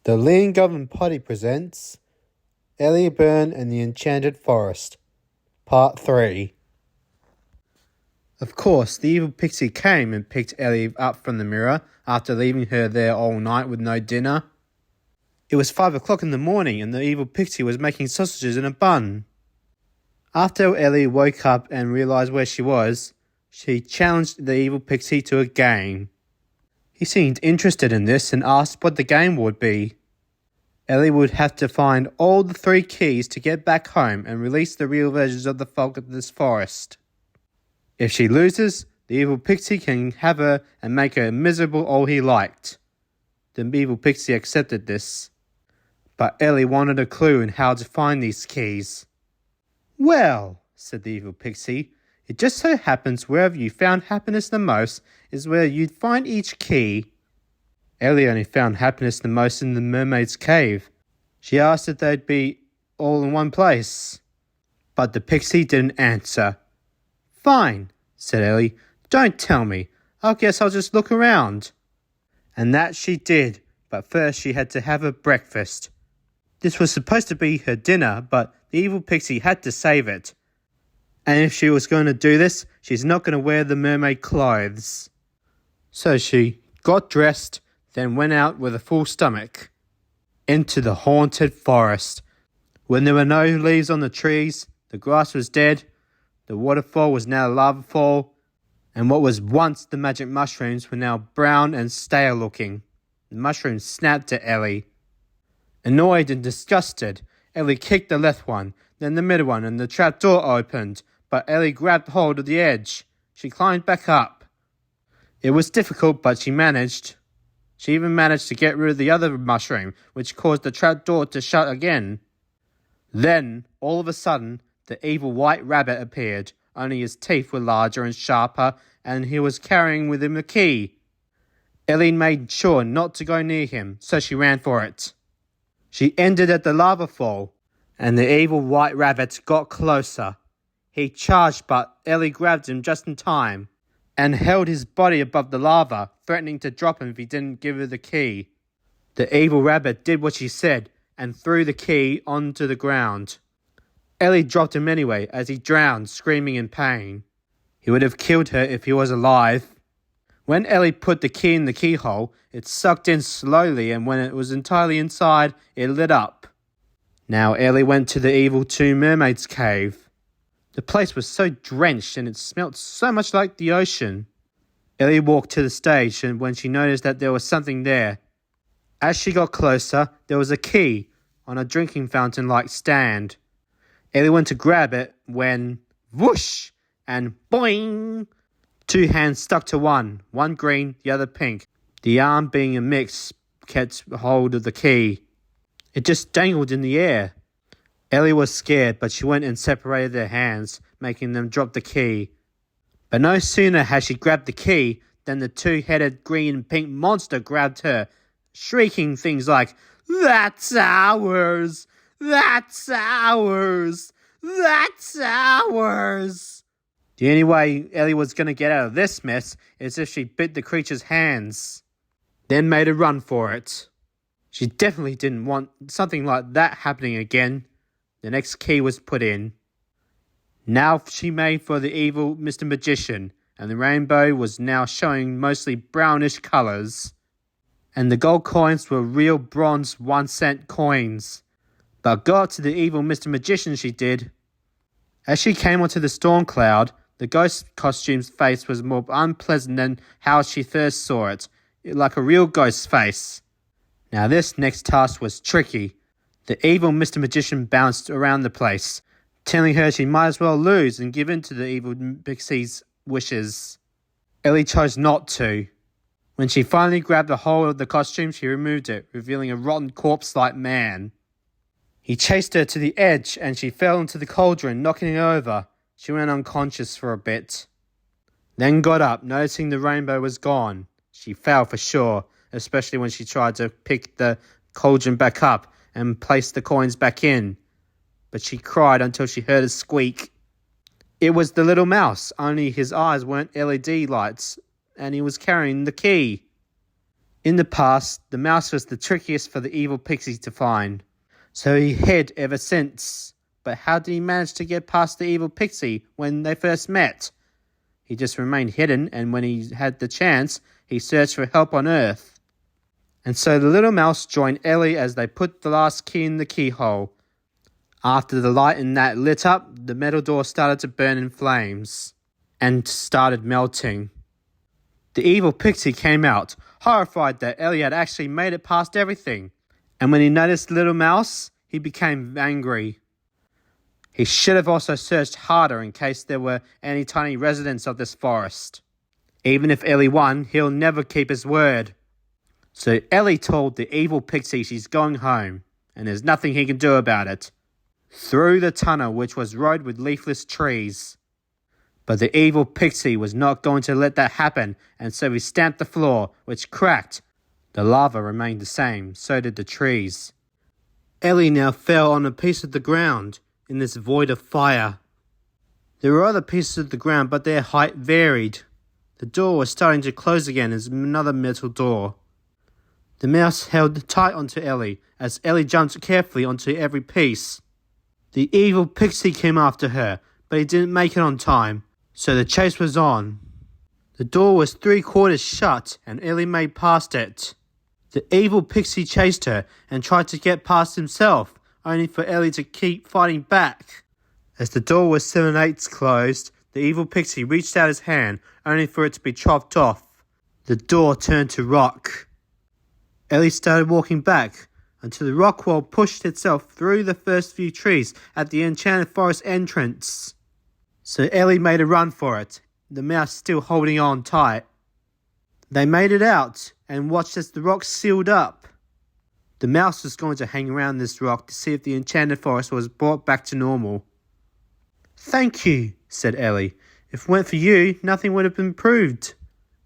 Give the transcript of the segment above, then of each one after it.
The Lean Government Party presents Ellie, Bern and the Enchanted Forest, Part 3. Of course, the evil pixie came and picked Ellie up from the mirror after leaving her there all night with no dinner. It was 5 o'clock in the morning and the evil pixie was making sausages in a bun. After Ellie woke up and realised where she was, she challenged the evil pixie to a game. He seemed interested in this and asked what the game would be. Ellie would have to find all the 3 keys to get back home and release the real versions of the folk of this forest. If she loses, the evil pixie can have her and make her miserable all he liked. The evil pixie accepted this, but Ellie wanted a clue in how to find these keys. "Well," said the evil pixie, "it just so happens wherever you found happiness the most is where you'd find each key." Ellie only found happiness the most in the mermaid's cave. She asked if they'd be all in one place, but the pixie didn't answer. "Fine," said Ellie. "Don't tell me. I guess I'll just look around." And that she did, but first she had to have her breakfast. This was supposed to be her dinner, but the evil pixie had to save it. And if she was going to do this, she's not going to wear the mermaid clothes. So she got dressed, then went out with a full stomach into the haunted forest. When there were no leaves on the trees, the grass was dead, the waterfall was now a lava fall, and what was once the magic mushrooms were now brown and stale looking. The mushrooms snapped at Ellie. Annoyed and disgusted, Ellie kicked the left one, then the middle one, and the trapdoor opened, but Ellie grabbed hold of the edge. She climbed back up. It was difficult, but she managed. She even managed to get rid of the other mushroom, which caused the trapdoor to shut again. Then, all of a sudden, the evil white rabbit appeared, only his teeth were larger and sharper, and he was carrying with him a key. Ellie made sure not to go near him, so she ran for it. She ended at the lava fall, and the evil white rabbit got closer. He charged, but Ellie grabbed him just in time and held his body above the lava, threatening to drop him if he didn't give her the key. The evil rabbit did what she said and threw the key onto the ground. Ellie dropped him anyway as he drowned, screaming in pain. He would have killed her if he was alive. When Ellie put the key in the keyhole, it sucked in slowly, and when it was entirely inside, it lit up. Now Ellie went to the evil 2 mermaids' cave. The place was so drenched and it smelt so much like the ocean. Ellie walked to the stage and when she noticed that there was something there. As she got closer, there was a key on a drinking fountain-like stand. Ellie went to grab it when, whoosh, and boing! 2 hands stuck to one green, the other pink. The arm, being a mix, kept hold of the key. It just dangled in the air. Ellie was scared, but she went and separated their hands, making them drop the key. But no sooner had she grabbed the key than the 2-headed green and pink monster grabbed her, shrieking things like, "That's ours! That's ours! That's ours!" The only way Ellie was going to get out of this mess is if she bit the creature's hands, then made a run for it. She definitely didn't want something like that happening again. The next key was put in. Now she made for the evil Mr. Magician, and the rainbow was now showing mostly brownish colours. And the gold coins were real bronze 1-cent coins. But got to the evil Mr. Magician she did. As she came onto the storm cloud, the ghost costume's face was more unpleasant than how she first saw it, like a real ghost's face. Now this next task was tricky. The evil Mr. Magician bounced around the place, telling her she might as well lose and give in to the evil pixie's wishes. Ellie chose not to. When she finally grabbed a hold of the costume, she removed it, revealing a rotten corpse-like man. He chased her to the edge and she fell into the cauldron, knocking her over. She went unconscious for a bit. Then got up, noticing the rainbow was gone. She fell for sure, especially when she tried to pick the cauldron back up and place the coins back in. But she cried until she heard a squeak. It was the little mouse, only his eyes weren't LED lights, and he was carrying the key. In the past, the mouse was the trickiest for the evil pixie to find, so he hid ever since. But how did he manage to get past the evil pixie when they first met? He just remained hidden, and when he had the chance, he searched for help on Earth. And so the little mouse joined Ellie as they put the last key in the keyhole. After the light in that lit up, the metal door started to burn in flames and started melting. The evil pixie came out, horrified that Ellie had actually made it past everything. And when he noticed the little mouse, he became angry. He should have also searched harder in case there were any tiny residents of this forest. Even if Ellie won, he'll never keep his word. So Ellie told the evil pixie she's going home, and there's nothing he can do about it. Through the tunnel which was rowed with leafless trees. But the evil pixie was not going to let that happen, and so he stamped the floor, which cracked. The lava remained the same, so did the trees. Ellie now fell on a piece of the ground, in this void of fire. There were other pieces of the ground, but their height varied. The door was starting to close again as another metal door. The mouse held tight onto Ellie, as Ellie jumped carefully onto every piece. The evil pixie came after her, but he didn't make it on time, so the chase was on. The door was 3/4 shut, and Ellie made past it. The evil pixie chased her and tried to get past himself, only for Ellie to keep fighting back. As the door was 7/8 closed, the evil pixie reached out his hand, only for it to be chopped off. The door turned to rock. Ellie started walking back, until the rock wall pushed itself through the first few trees at the Enchanted Forest entrance. So Ellie made a run for it, the mouse still holding on tight. They made it out, and watched as the rock sealed up. The mouse was going to hang around this rock to see if the Enchanted Forest was brought back to normal. "Thank you," said Ellie. "If it weren't for you, nothing would have improved."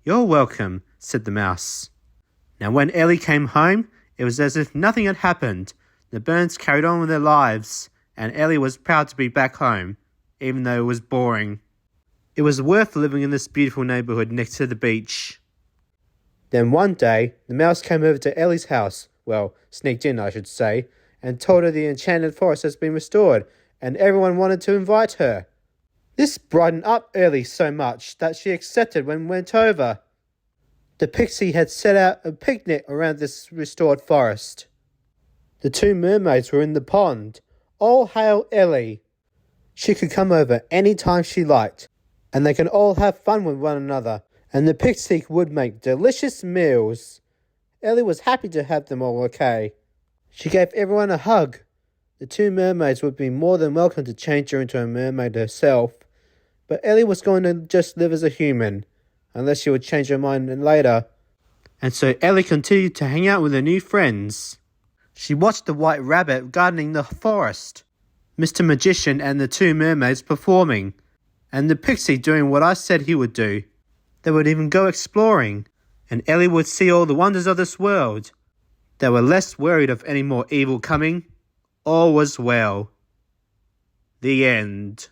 "You're welcome," said the mouse. Now when Ellie came home, it was as if nothing had happened. The Berns carried on with their lives, and Ellie was proud to be back home, even though it was boring. It was worth living in this beautiful neighbourhood next to the beach. Then one day, the mouse came over to Ellie's house, well, sneaked in I should say, and told her the Enchanted Forest has been restored, and everyone wanted to invite her. This brightened up Ellie so much that she accepted when we went over. The pixie had set out a picnic around this restored forest. The 2 mermaids were in the pond. All hail Ellie. She could come over any time she liked, and they can all have fun with one another, and the pixie would make delicious meals. Ellie was happy to have them all okay. She gave everyone a hug. The 2 mermaids would be more than welcome to change her into a mermaid herself, but Ellie was going to just live as a human, unless she would change her mind later. And so Ellie continued to hang out with her new friends. She watched the White Rabbit gardening the forest, Mr. Magician and the 2 mermaids performing, and the pixie doing what I said he would do. They would even go exploring, and Ellie would see all the wonders of this world. They were less worried of any more evil coming. All was well. The end.